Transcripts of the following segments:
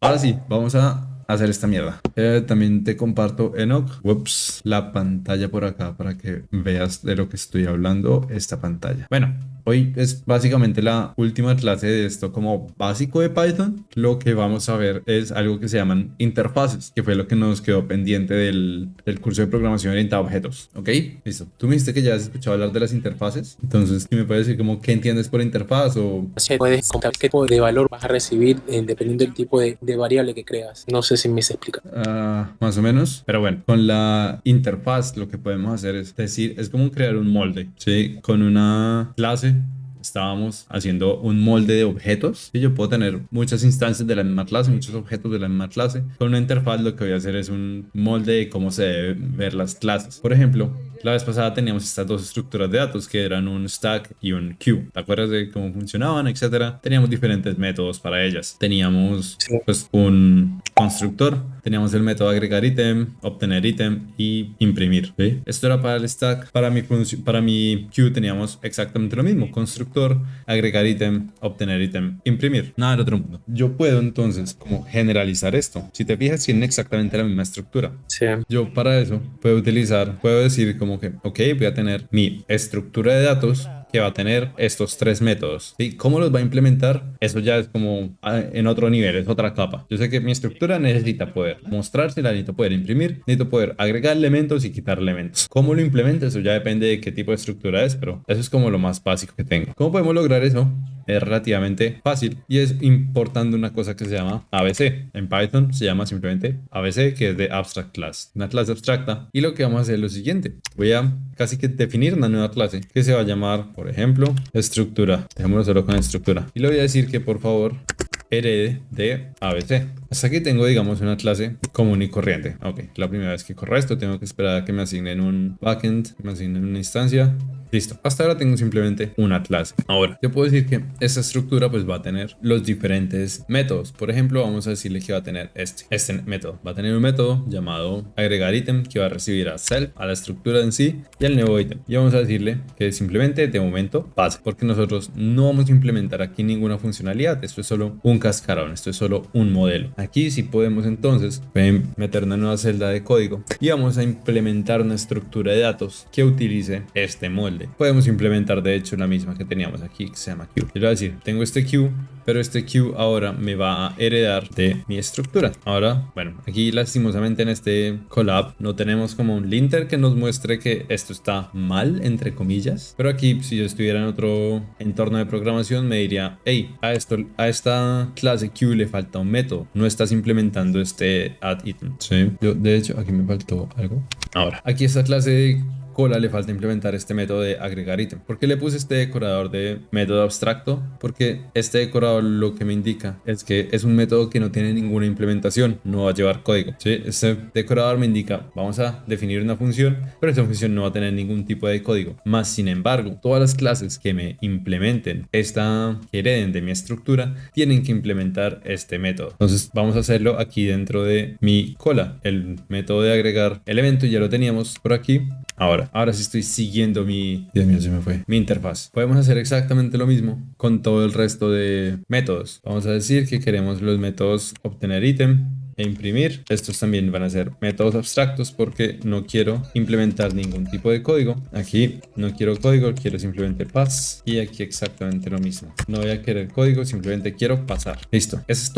Ahora sí, vamos a hacer esta mierda. También te comparto Enoch. Ups, la pantalla por acá para que veas de lo que estoy hablando, esta pantalla. Bueno, hoy es básicamente la última clase de esto como básico de Python. Lo que vamos a ver es algo que se llaman interfaces, que fue lo que nos quedó pendiente del curso de programación orientada a objetos. ¿Ok? Listo. Tú me dijiste que ya has escuchado hablar de las interfaces. Entonces, ¿si me puedes decir como qué entiendes por interfaz o... Puedes contar qué tipo de valor vas a recibir dependiendo del tipo de variable que creas. No sé si me se explica. Más o menos. Pero bueno, con la interfaz lo que podemos hacer es decir, es como crear un molde, ¿sí? Con una clase. Estábamos haciendo un molde de objetos y yo puedo tener muchas instancias de la misma clase, muchos objetos de la misma clase. Con una interfaz lo que voy a hacer es un molde de cómo se deben ver las clases. Por ejemplo, la vez pasada teníamos estas dos estructuras de datos que eran un stack y un queue. ¿Te acuerdas de cómo funcionaban, etcétera? Teníamos diferentes métodos para ellas. Teníamos Sí. pues un constructor, teníamos el método agregar ítem, obtener ítem y imprimir, ¿sí? Esto era para el stack. Para mi queue teníamos exactamente lo mismo: constructor, agregar ítem, obtener ítem, imprimir. Nada del otro mundo. Yo puedo entonces como generalizar esto. Si te fijas, tienen exactamente la misma estructura. Sí. Yo para eso puedo decir como que, ok, voy a tener mi estructura de datos que va a tener estos tres métodos. ¿Sí? ¿Cómo los va a implementar? Eso ya es como en otro nivel, es otra capa. Yo sé que mi estructura necesita poder mostrarse, la necesito poder imprimir, necesito poder agregar elementos y quitar elementos. ¿Cómo lo implemento? Eso ya depende de qué tipo de estructura es, pero eso es como lo más básico que tengo. ¿Cómo podemos lograr eso? Es relativamente fácil y es importando una cosa que se llama ABC. En Python se llama simplemente ABC, que es de Abstract Class, una clase abstracta. Y lo que vamos a hacer es lo siguiente: voy a casi que definir una nueva clase que se va a llamar, por ejemplo, estructura. Dejémoslo solo con estructura. Y le voy a decir que por favor herede de ABC. Hasta aquí tengo, digamos, una clase común y corriente. Ok, la primera vez que corro esto, tengo que esperar a que me asignen un backend, me asignen una instancia. Listo. Hasta ahora tengo simplemente una clase. Ahora, yo puedo decir que esta estructura pues va a tener los diferentes métodos. Por ejemplo, vamos a decirle que va a tener este método. Va a tener un método llamado agregar ítem que va a recibir a self, a la estructura en sí y al nuevo ítem. Y vamos a decirle que simplemente de momento pase, porque nosotros no vamos a implementar aquí ninguna funcionalidad. Esto es solo un cascarón, esto es solo un modelo. Aquí sí podemos entonces meter una nueva celda de código y vamos a implementar una estructura de datos que utilice este molde. Podemos implementar de hecho la misma que teníamos aquí, que se llama queue. Yo le voy a decir, tengo este queue, pero este queue ahora me va a heredar de mi estructura. Ahora, bueno, aquí lastimosamente en este collab no tenemos como un linter que nos muestre que esto está mal, entre comillas, pero aquí si yo estuviera en otro entorno de programación me diría, hey, a esta clase queue le falta un método, no estás implementando este add item. Sí, yo de hecho aquí me faltó algo. Ahora, aquí esta clase de cola le falta implementar este método de agregar ítem. ¿Por qué le puse este decorador de método abstracto? Porque este decorador lo que me indica es que es un método que no tiene ninguna implementación, no va a llevar código. ¿Sí? Este decorador me indica, vamos a definir una función, pero esa función no va a tener ningún tipo de código. Más sin embargo, todas las clases que me implementen que hereden de mi estructura, tienen que implementar este método. Entonces vamos a hacerlo aquí dentro de mi cola. El método de agregar elemento ya lo teníamos por aquí. Ahora sí estoy siguiendo Dios mío, se me fue. Mi interfaz. Podemos hacer exactamente lo mismo con todo el resto de métodos. Vamos a decir que queremos los métodos obtener ítem e imprimir. Estos también van a ser métodos abstractos porque no quiero implementar ningún tipo de código. Aquí no quiero código, quiero simplemente pass. Y aquí exactamente lo mismo. No voy a querer código, simplemente quiero pasar. Listo. Esa es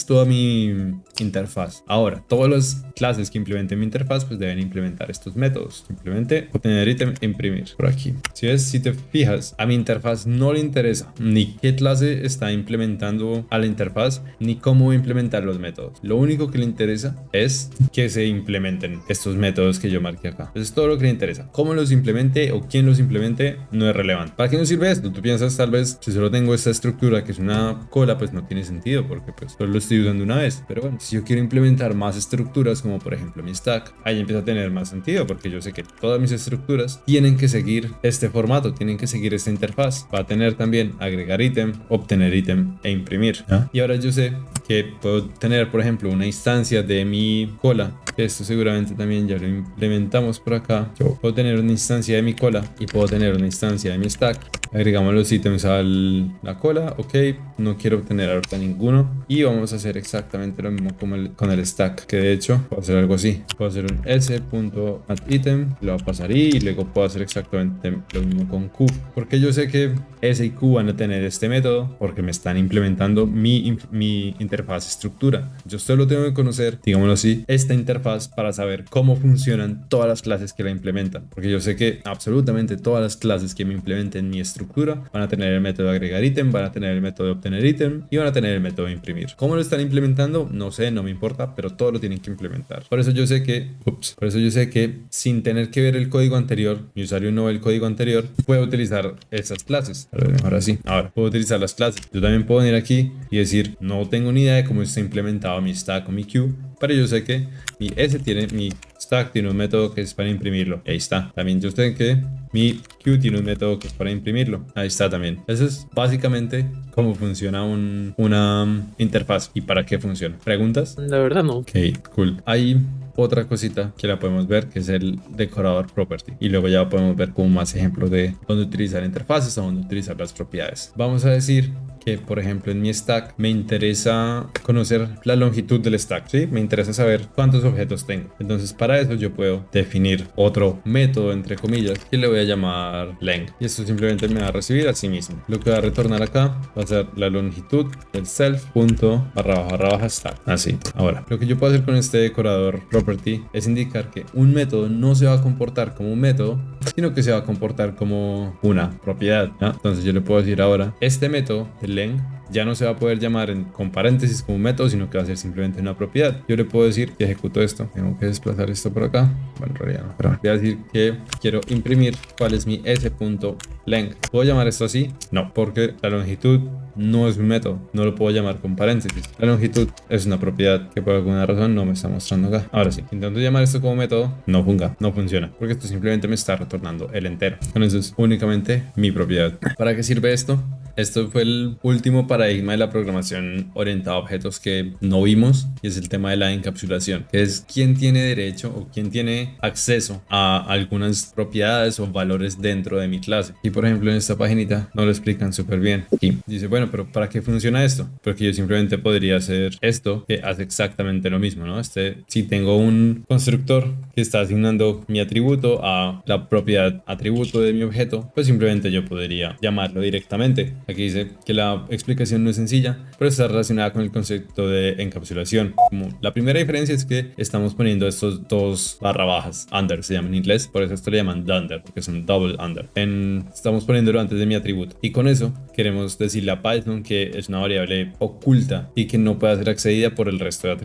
toda mi interfaz. Ahora, todas las clases que implementen mi interfaz pues deben implementar estos métodos. Simplemente obtener ítem e imprimir. Por aquí. Si te fijas, a mi interfaz no le interesa ni qué clase está implementando a la interfaz, ni cómo implementar los métodos. Lo único que le interesa es que se implementen estos métodos que yo marqué acá. Eso es todo lo que le interesa. Cómo los implemente o quién los implemente no es relevante. ¿Para qué nos sirve esto? Tú piensas, tal vez, si solo tengo esta estructura que es una cola, pues no tiene sentido porque pues solo lo estoy usando una vez. Pero bueno, si yo quiero implementar más estructuras, como por ejemplo mi stack, ahí empieza a tener más sentido porque yo sé que todas mis estructuras tienen que seguir este formato, tienen que seguir esta interfaz. Va a tener también agregar ítem, obtener ítem e imprimir. ¿Ah? Y ahora yo sé que puedo tener, por ejemplo, una instancia de mi cola que esto seguramente también ya lo implementamos por acá. Yo puedo tener una instancia de mi cola y puedo tener una instancia de mi stack. Agregamos los ítems a la cola, ok, no quiero obtener ahorita ninguno y vamos a hacer exactamente lo mismo con el stack, que de hecho puedo hacer algo así, puedo hacer un s.addItem, lo voy a pasar y luego puedo hacer exactamente lo mismo con q, porque yo sé que s y q van a tener este método porque me están implementando mi interfaz estructura. Yo solo tengo que conocer, digámoslo así, esta interfaz para saber cómo funcionan todas las clases que la implementan, porque yo sé que absolutamente todas las clases que me implementen mi estructura van a tener el método de agregar ítem, van a tener el método de obtener ítem y van a tener el método de imprimir. ¿Cómo lo están implementando? No sé, no me importa, pero todo lo tienen que implementar. Por eso yo sé que sin tener que ver el código anterior, mi usuario no ve el código anterior, puedo utilizar esas clases. Ahora sí, ahora puedo utilizar las clases. Yo también puedo venir aquí y decir, no tengo ni idea de cómo está implementado mi stack o mi queue, pero yo sé que mi stack tiene un método que es para imprimirlo. Ahí está. También yo sé que mi queue tiene un método que es para imprimirlo. Ahí está también. Eso es básicamente cómo funciona una interfaz y para qué funciona. ¿Preguntas? La verdad no. Ok, cool. Hay otra cosita que la podemos ver, que es el decorador property, y luego ya podemos ver como más ejemplos de dónde utilizar interfaces o dónde utilizar las propiedades. Vamos a decir que, por ejemplo, en mi stack me interesa conocer la longitud del stack, ¿sí? Me interesa saber cuántos objetos tengo. Entonces, para eso yo puedo definir otro método, entre comillas, que le voy a llamar length. Y esto simplemente me va a recibir a sí mismo. Lo que va a retornar acá va a ser la longitud del self._stack. Así. Ahora, lo que yo puedo hacer con este decorador property es indicar que un método no se va a comportar como un método, sino que se va a comportar como una propiedad, ¿no? Entonces yo le puedo decir ahora, este método de length ya no se va a poder llamar con paréntesis como un método, sino que va a ser simplemente una propiedad. Yo le puedo decir que ejecuto esto. Tengo que desplazar esto por acá. Bueno, en realidad no, pero voy a decir que quiero imprimir cuál es mi s.length. ¿Puedo llamar esto así? No, porque la longitud no es un método, no lo puedo llamar con paréntesis. La longitud es una propiedad que por alguna razón no me está mostrando acá. Ahora sí, intento llamar esto como método, no funciona, porque esto simplemente me está retornando el entero. Con eso es únicamente mi propiedad. ¿Para qué sirve esto? Esto fue el último paradigma de la programación orientada a objetos que no vimos, y es el tema de la encapsulación, que es quién tiene derecho o quién tiene acceso a algunas propiedades o valores dentro de mi clase. Y por ejemplo en esta paginita no lo explican súper bien. Aquí dice, bueno, pero ¿para qué funciona esto? Porque yo simplemente podría hacer esto que hace exactamente lo mismo, ¿no? Si tengo un constructor que está asignando mi atributo a la propiedad atributo de mi objeto, pues simplemente yo podría llamarlo directamente. Aquí dice que la explicación no es sencilla, pero está relacionada con el concepto de encapsulación. Como la primera diferencia es que estamos poniendo estos dos barra bajas, under se llama en inglés, por eso esto le llaman dunder, porque es un double under. Estamos poniéndolo antes de mi atributo, y con eso queremos decirle a Python que es una variable oculta y que no puede ser accedida por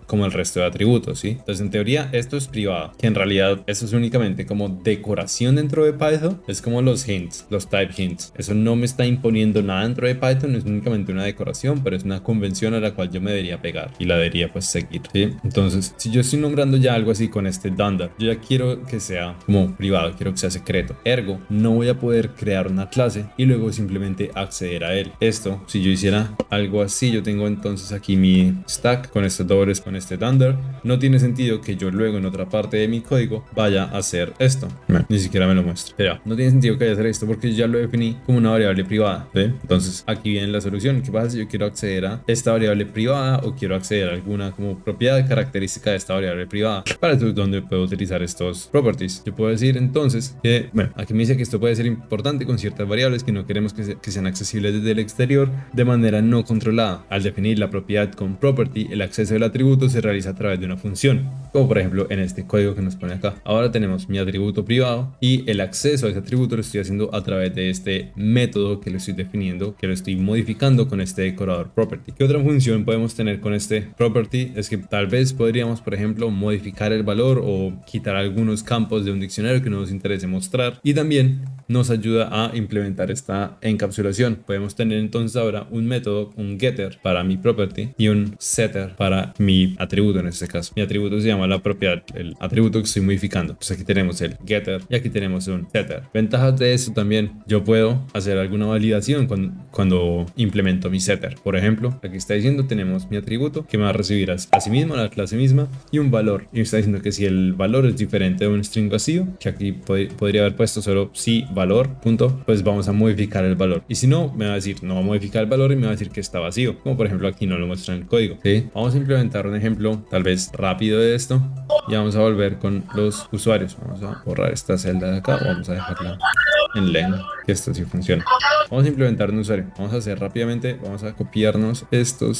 como el resto de atributos, ¿sí? Entonces en teoría esto es privado, que en realidad eso es únicamente como decoración dentro de Python, es como los hints, los type hints. Eso no me está imponiendo nada dentro de Python, es únicamente una decoración, pero es una convención a la cual yo me debería pegar y la debería pues seguir, ¿sí? Entonces si yo estoy nombrando ya algo así con este dunder, yo ya quiero que sea como privado, quiero que sea secreto, ergo no voy a poder crear una clase y luego simplemente acceder a él. Esto, si yo hiciera algo así, yo tengo entonces aquí mi stack con estos dobles, con este dunder, no tiene sentido que yo luego en otra parte de mi código vaya a hacer esto. Ni siquiera me lo muestra. Pero no tiene sentido que vaya a hacer esto porque yo ya lo definí como una variable privada, ¿sí? Entonces aquí viene la solución. ¿Qué pasa si yo quiero acceder a esta variable privada o quiero acceder a alguna como propiedad característica de esta variable privada? Para eso es donde puedo utilizar estos properties. Yo puedo decir entonces que, bueno, aquí me dice que esto puede ser importante con ciertas variables que no queremos que sean accesibles desde el exterior de manera no controlada. Al definir la propiedad con property, el acceso del atributo se realiza a través de una función, como por ejemplo en este código que nos pone acá. Ahora tenemos mi atributo privado y el acceso a ese atributo lo estoy haciendo a través de este método que lo estoy definiendo, que lo estoy modificando con este decorador property. ¿Qué otra función podemos tener con este property? Es que tal vez podríamos, por ejemplo, modificar el valor o quitar algunos campos de un diccionario que no nos interese mostrar, y también nos ayuda a implementar esta encapsulación. Podemos tener entonces ahora un método, un getter para mi property y un setter para mi atributo en este caso. Mi atributo se llama la propiedad, el atributo que estoy modificando. Entonces aquí tenemos el getter y aquí tenemos un setter. Ventajas de esto también, yo puedo hacer alguna validación cuando implemento mi setter. Por ejemplo, aquí está diciendo tenemos mi atributo que me va a recibir a sí mismo, a la clase misma, y un valor. Y me está diciendo que si el valor es diferente de un string vacío, que aquí podría haber puesto solo si valor, punto, pues vamos a modificar el valor. Y si no, me va a decir no va a modificar el valor y me va a decir que está vacío. Como por ejemplo aquí no lo muestra en el código. ¿Sí? Vamos a implementar un ejemplo tal vez rápido de esto y vamos a volver con los usuarios. Vamos a borrar esta celda de acá, vamos a dejarla en len, que esto sí funciona. Vamos a implementar un usuario. Vamos a hacer rápidamente, vamos a copiarnos esto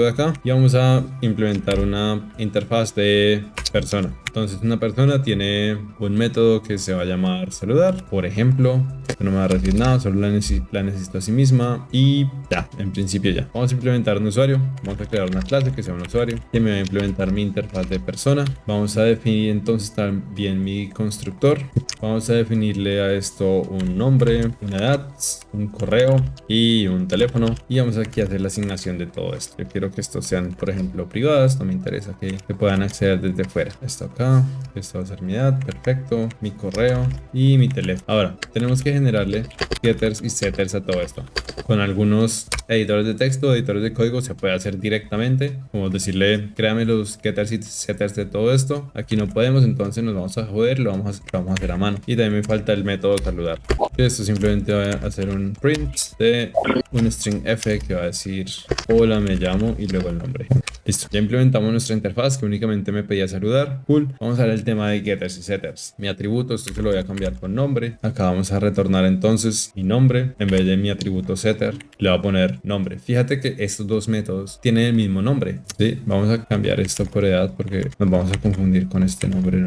de acá y vamos a implementar una interfaz de persona. Entonces una persona tiene un método que se va a llamar saludar, por ejemplo. No me va a recibir nada, solo la necesito a sí misma y ya, en principio ya. Vamos a implementar un usuario, vamos a crear una clase que sea un usuario que me va a implementar mi interfaz de persona. Vamos a definir entonces también mi constructor. Vamos a definirle a esto un nombre, una edad, un correo y un teléfono, y vamos aquí a hacer la asignación de todo esto. Yo quiero que estos sean, por ejemplo, privadas, no me interesa que puedan acceder desde fuera. Esto acá, esto va a ser mi edad, perfecto, mi correo y mi teléfono. Ahora, tenemos que generarle getters y setters a todo esto. Con algunos editores de texto, editores de código, se puede hacer directamente, como decirle, créame los getters y setters de todo esto. Aquí no podemos, entonces nos vamos a joder, lo vamos a hacer a mano. Y también me falta el método saludar. Esto simplemente va a hacer un print de un string f que va a decir hola, me llamo y luego el nombre. Listo, ya implementamos nuestra interfaz que únicamente me pedía saludar. Cool. Vamos a ver el tema de getters y setters. Mi atributo, esto se lo voy a cambiar con nombre. Acá vamos a retornar entonces mi nombre. En vez de mi atributo setter, le voy a poner nombre. Fíjate que estos dos métodos tienen el mismo nombre. ¿Sí? Vamos a cambiar esto por edad porque nos vamos a confundir con este nombre.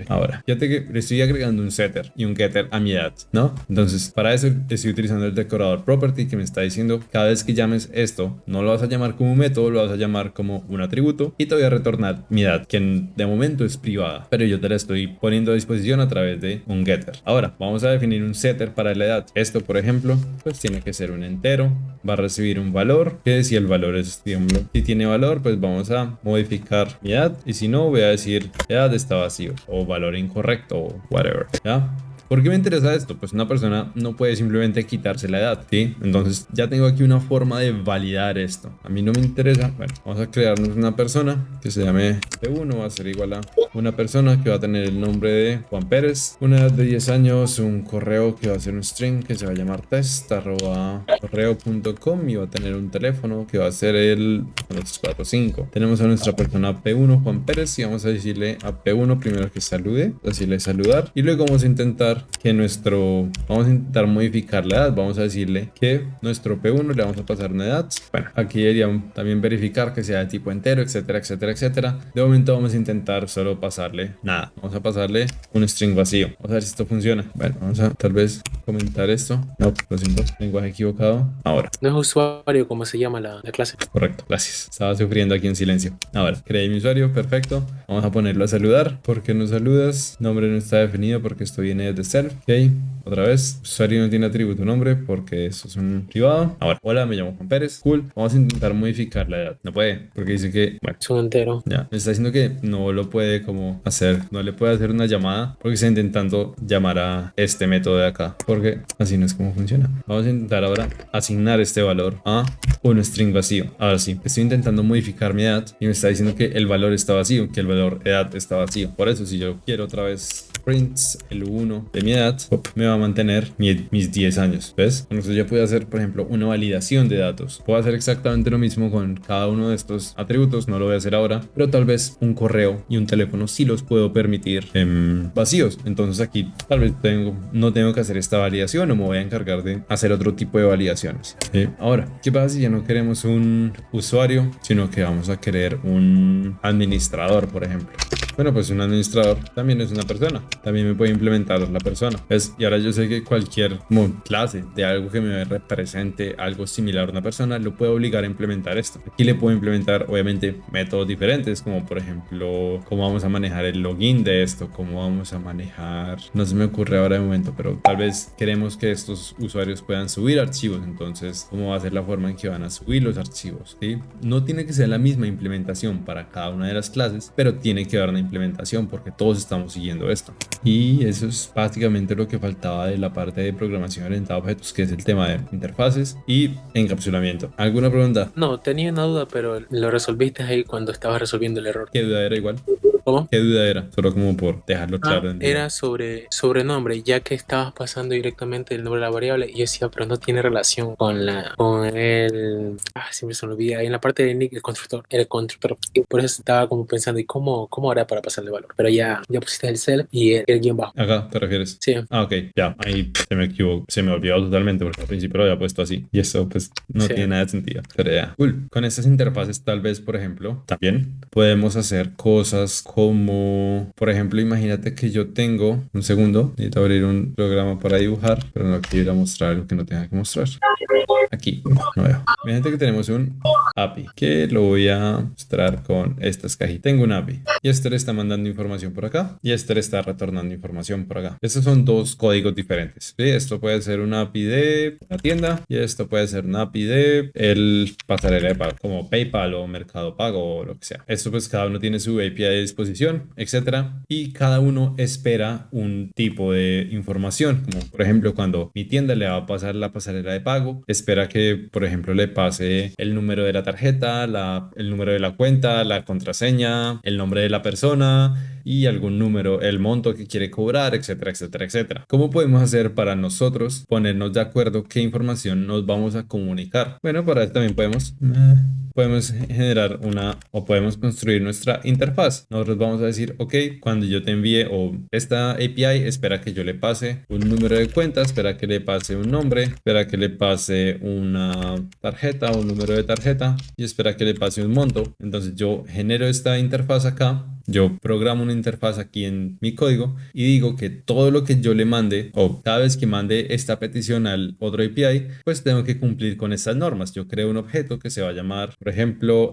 Ahora, fíjate que le estoy agregando un setter y un getter a mi edad, ¿no? Entonces, para eso estoy utilizando el decorador property que me está diciendo cada vez que llames esto, no lo vas a llamar como un método, lo vas a llamar como un atributo y te voy a retornar mi edad, que de momento es privada, pero yo te la estoy poniendo a disposición a través de un getter. Ahora, vamos a definir un setter para la edad. Esto, por ejemplo, pues tiene que ser un entero, va a recibir un valor, que si el valor es, digamos, si tiene valor, pues vamos a modificar mi edad, y si no, voy a decir edad está vacío, o valor incorrecto, o whatever, ¿ya? ¿Por qué me interesa esto? Pues una persona no puede simplemente quitarse la edad, ¿sí? Entonces ya tengo aquí una forma de validar esto. A mí no me interesa. Bueno, vamos a crearnos una persona que se llame P1, va a ser igual a una persona que va a tener el nombre de Juan Pérez, una edad de 10 años, un correo que va a ser un string que se va a llamar test@correo.com y va a tener un teléfono que va a ser el 245. Tenemos a nuestra persona P1, Juan Pérez, y vamos a decirle a P1 primero que salude, decirle saludar, y luego vamos a intentar vamos a intentar modificar la edad. Vamos a decirle que nuestro P1 le vamos a pasar una edad. Bueno, aquí deberíamos también verificar que sea de tipo entero, etcétera, etcétera, etcétera. De momento vamos a intentar solo pasarle nada. Vamos a pasarle un string vacío. Vamos a ver si esto funciona. Bueno, vamos a tal vez comentar esto. No, lo siento, lenguaje equivocado. Ahora. No es usuario como se llama la clase. Correcto, gracias. Estaba sufriendo aquí en silencio. Ahora, creé mi usuario, perfecto. Vamos a ponerlo a saludar. ¿Por qué no saludas? Nombre no está definido porque esto viene desde self. Ok, otra vez, usuario no tiene atributo nombre porque eso es un privado. Ahora, hola, me llamo Juan Pérez. Cool, vamos a intentar modificar la edad. No puede, porque dice que, bueno, Es un entero. ya, me está diciendo que no lo puede como hacer, no le puede hacer una llamada porque está intentando llamar a este método de acá, porque así no es como funciona. Vamos a intentar ahora asignar este valor a un string vacío. Ahora sí, estoy intentando modificar mi edad y me está diciendo que el valor está vacío, que el valor edad está vacío. Por eso, si yo quiero otra vez prints el 1 de mi edad, me va a mantener mis 10 años. ¿Ves? Entonces yo puedo hacer, por ejemplo, una validación de datos. Puedo hacer exactamente lo mismo con cada uno de estos atributos. No lo voy a hacer ahora, pero tal vez un correo y un teléfono sí los puedo permitir vacíos. Entonces aquí tal vez no tengo que hacer esta validación o me voy a encargar de hacer otro tipo de validaciones. Ahora, ¿qué pasa si ya no queremos un usuario, sino que vamos a querer un administrador, por ejemplo? Bueno, pues un administrador también es una persona. También me puede implementar la persona. Y ahora yo sé que cualquier como clase de algo que me represente algo similar a una persona, lo puedo obligar a implementar esto. Aquí le puedo implementar, obviamente, métodos diferentes, como por ejemplo, cómo vamos a manejar el login de esto, cómo vamos a manejar, no se me ocurre ahora de momento, pero tal vez queremos que estos usuarios puedan subir archivos. Entonces, ¿cómo va a ser la forma en que van a subir los archivos? ¿Sí? No tiene que ser la misma implementación para cada una de las clases, pero tiene que haber una implementación porque todos estamos siguiendo esto. Y eso es básicamente lo que faltaba de la parte de programación orientada a objetos, que es el tema de interfaces y encapsulamiento. ¿Alguna pregunta? No, tenía una duda, pero lo resolviste ahí cuando estabas resolviendo el error. ¿Qué duda era igual? ¿Cómo? ¿Qué duda era? Solo como por dejarlo claro en Era sobre sobrenombre, ya que estabas pasando directamente el nombre de la variable y yo decía, pero no tiene relación con siempre se me olvida, ahí en la parte de nick, el constructor, y por eso estaba como pensando, ¿y cómo hará para pasarle valor? Pero ya pusiste el self y el guión bajo. ¿Acá te refieres? Sí. Ah, ok, ya, ahí se me equivocó, se me olvidó totalmente porque al principio lo había puesto así y eso pues no tiene nada de sentido, pero ya, cool. Con estas interfaces tal vez, por ejemplo, también podemos hacer cosas como, por ejemplo, imagínate que yo tengo, un segundo, necesito abrir un programa para dibujar, pero no quiero ir a mostrar algo que no tenga que mostrar. Aquí, no veo. Imagínate que tenemos un API que lo voy a mostrar con estas cajitas. Tengo un API y este le está mandando información por acá y este le está retornando información por acá. Estos son dos códigos diferentes. ¿Sí? Esto puede ser un API de la tienda y esto puede ser un API de el pasarela de pago, como PayPal o Mercado Pago o lo que sea. Esto pues cada uno tiene su API de disposición, etcétera, y cada uno espera un tipo de información, como por ejemplo cuando mi tienda le va a pasar la pasarela de pago, espera que por ejemplo le pase el número de la tarjeta, el número de la cuenta, la contraseña, el nombre de la persona y algún número, el monto que quiere cobrar, etcétera, etcétera, etcétera. ¿Cómo podemos hacer para nosotros ponernos de acuerdo qué información nos vamos a comunicar? Bueno, para eso también podemos generar o podemos construir nuestra interfaz. Nosotros vamos a decir, ok, cuando yo te envíe o esta API espera que yo le pase un número de cuenta, espera que le pase un nombre, espera que le pase una tarjeta o un número de tarjeta y espera que le pase un monto. Entonces yo genero esta interfaz acá. Yo programo una interfaz aquí en mi código y digo que todo lo que yo le mande o cada vez que mande esta petición al otro API, pues tengo que cumplir con estas normas. Yo creo un objeto que se va a llamar, por ejemplo,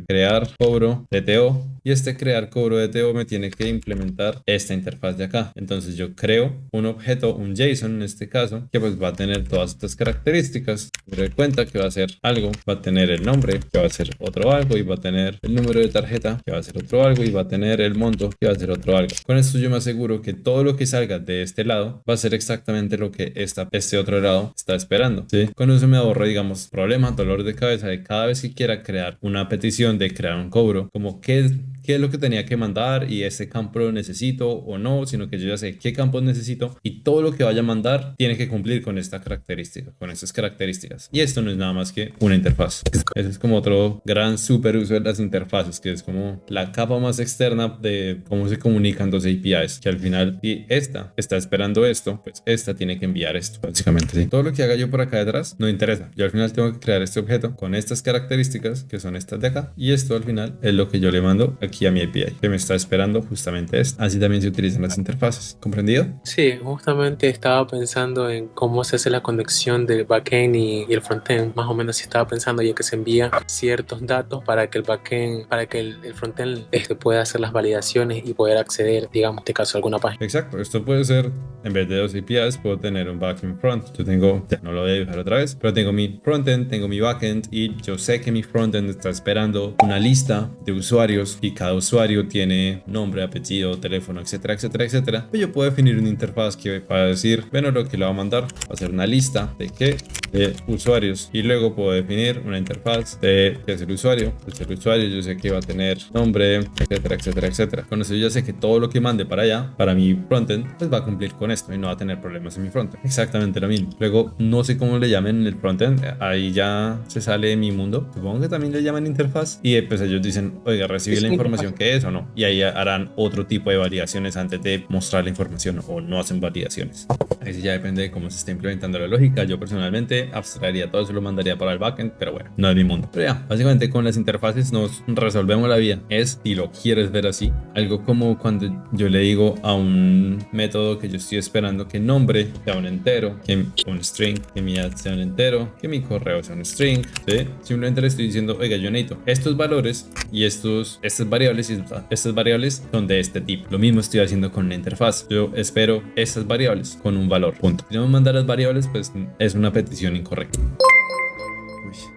crear cobro DTO y este crear cobro DTO me tiene que implementar esta interfaz de acá. Entonces yo creo un objeto, un JSON en este caso, que pues va a tener todas estas características. Me doy cuenta que va a ser algo, va a tener el nombre, que va a ser otro algo y va a tener el número de tarjeta, que va a ser otro algo y va a tener el monto, que va a ser otro algo. Con esto yo me aseguro que todo lo que salga de este lado va a ser exactamente lo que este otro lado está esperando, ¿sí? Con eso me ahorro, digamos, problemas, dolor de cabeza de cada vez que quiera crear una petición de crear un cobro, como qué es lo que tenía que mandar y ese campo lo necesito o no, sino que yo ya sé qué campos necesito y todo lo que vaya a mandar tiene que cumplir con esta característica, con estas características. Y esto no es nada más que una interfaz. Ese es como otro gran super uso de las interfaces, que es como la capa más externa de cómo se comunican dos APIs, que al final, y esta está esperando esto, pues esta tiene que enviar esto, básicamente. ¿Sí? Todo lo que haga yo por acá detrás no interesa. Yo al final tengo que crear este objeto con estas características, que son estas de acá, y esto al final es lo que yo le mando aquí a mi API, que me está esperando justamente esto. Así también se utilizan las interfaces. ¿Comprendido? Sí, justamente estaba pensando en cómo se hace la conexión del backend y el frontend. Más o menos estaba pensando ya que se envían ciertos datos para que el backend, para que el frontend pueda hacer las validaciones y poder acceder, digamos, en este caso, a alguna página. Exacto. Esto puede ser, en vez de dos APIs, puedo tener un backend front. Yo tengo, ya no lo voy a dibujar otra vez, pero tengo mi frontend, tengo mi backend y yo sé que mi frontend está esperando una lista de usuarios y cada usuario tiene nombre, apellido, teléfono, etcétera, etcétera, etcétera. Y yo puedo definir una interfaz que va a decir, bueno, lo que le va a mandar va a ser una lista de qué, de usuarios. Y luego puedo definir una interfaz de qué es el usuario. Pues el usuario yo sé que va a tener nombre, etcétera, etcétera, etcétera. Con eso yo ya sé que todo lo que mande para allá, para mi frontend, pues va a cumplir con esto y no va a tener problemas en mi frontend. Exactamente lo mismo. Luego, no sé cómo le llamen en el frontend. Ahí ya se sale de mi mundo. Supongo que también le llaman interfaz. Y pues ellos dicen, oiga, recibí la información que es o no. Y ahí harán otro tipo de validaciones antes de mostrar la información o no hacen validaciones. Ahí sí ya depende de cómo se está implementando la lógica. Yo personalmente obviamente abstraería todo eso y lo mandaría para el backend, pero bueno, no es mi mundo. Pero ya, básicamente con las interfaces nos resolvemos la vida. Es, si lo quieres ver así, algo como cuando yo le digo a un método que yo estoy esperando que nombre sea un entero, que un string, que mi ad sea un entero, que mi correo sea un string, ¿sí? Simplemente le estoy diciendo, oiga, yo necesito estos valores y estas variables son de este tipo. Lo mismo estoy haciendo con la interfaz. Yo espero estas variables con un valor, punto. Si no me manda las variables, pues es una petición incorrecta.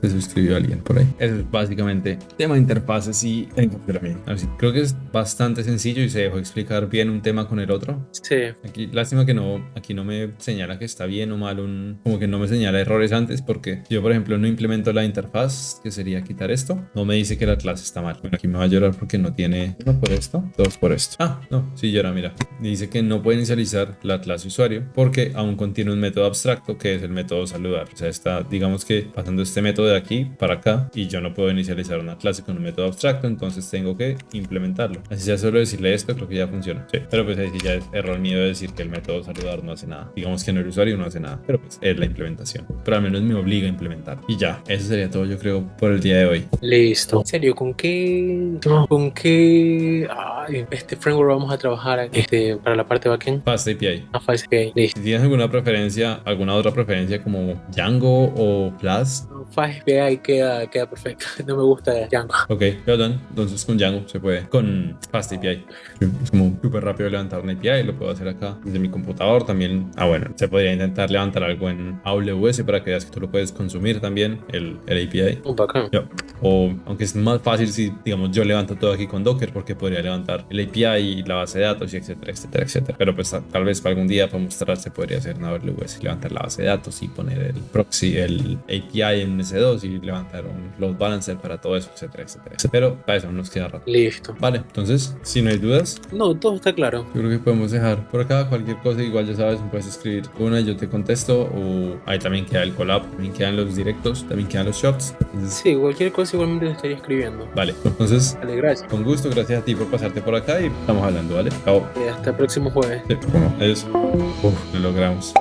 Se suscribió alguien por ahí. Eso es básicamente tema de interfaces y encapsulamiento. Así, creo que es bastante sencillo y se dejó explicar bien un tema con el otro. Sí. Aquí, lástima que aquí no me señala que está bien o mal, como que no me señala errores antes, porque yo, por ejemplo, no implemento la interfaz, que sería quitar esto. No me dice que la clase está mal. Bueno, aquí me va a llorar porque no tiene uno por esto, dos por esto. Ah, no, sí llora, mira. Dice que no puede inicializar la clase usuario porque aún contiene un método abstracto que es el método saludar. O sea, está, digamos que pasando este método de aquí para acá y yo no puedo inicializar una clase con un método abstracto, entonces tengo que implementarlo. Así sea solo decirle esto, creo que ya funciona. Sí, pero pues ahí sí ya es error mío de decir que el método saludar no hace nada. Digamos que no, el usuario no hace nada, pero pues es la implementación. Pero al menos me obliga a implementar. Y ya, eso sería todo, yo creo, por el día de hoy. Listo. ¿En serio? ¿Con qué este framework vamos a trabajar para la parte backend? Fast API. Fast API. Listo. Si tienes alguna otra preferencia como Django o Flask. Fast API queda perfecto. No me gusta Django. Ok, perdón. Entonces con Django se puede. Con Fast API. Es como súper rápido levantar una API. Lo puedo hacer acá desde mi computador también. Bueno, se podría intentar levantar algo en AWS para que veas que tú lo puedes consumir también, el API. Bacán. O aunque es más fácil si, digamos, yo levanto todo aquí con Docker, porque podría levantar el API y la base de datos y etcétera, etcétera, etcétera. Pero pues tal vez para algún día para mostrar se podría hacer en AWS, levantar la base de datos y poner el proxy, el API en S2 y levantar un load balancer para todo eso, etcétera, etcétera, etcétera. Pero para eso nos queda rato. Listo. Vale, entonces, si no hay dudas. No, todo está claro. Yo creo que podemos dejar por acá cualquier cosa, igual ya sabes, me puedes escribir una y yo te contesto, o ahí también queda el collab, también quedan los directos, también quedan los shots. Entonces, sí, cualquier cosa igualmente te estaría escribiendo. Vale, entonces, vale, gracias. Con gusto, gracias a ti por pasarte por acá y estamos hablando, ¿vale? Chao. Hasta el próximo jueves. Sí, bueno, lo logramos.